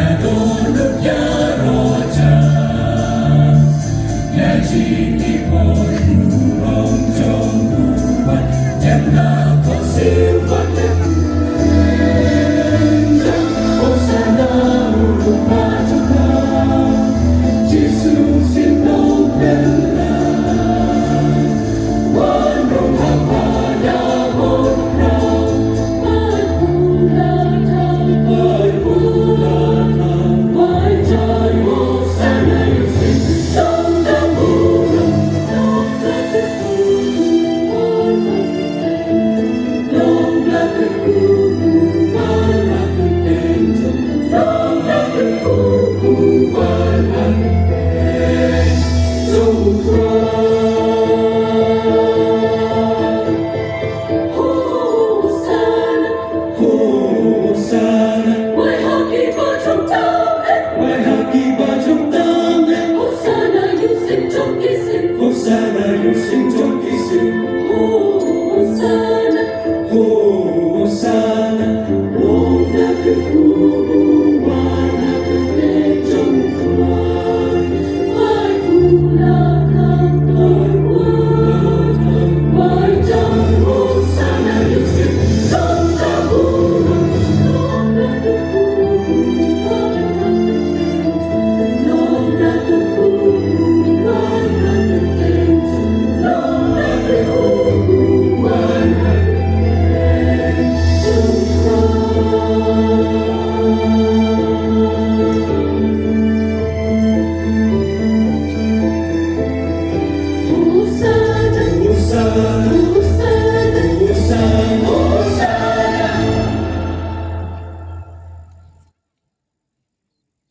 Nadulog ya roja Yaji Iborong Jombuan Jemna Kosilwan Osana Urumajaka Jesus in no bella One room Hapada Honra Hosanna, you sing, Jockey sing. Hosanna, Hosanna, Wanda Kuku, Wana Kuku, Wai Kula Kampai Wai, Wai Jai Hosanna, you sing, Santa Bura, Wanda Kuku, Wanda Kuku, Wanda Hosanna, Hosanna.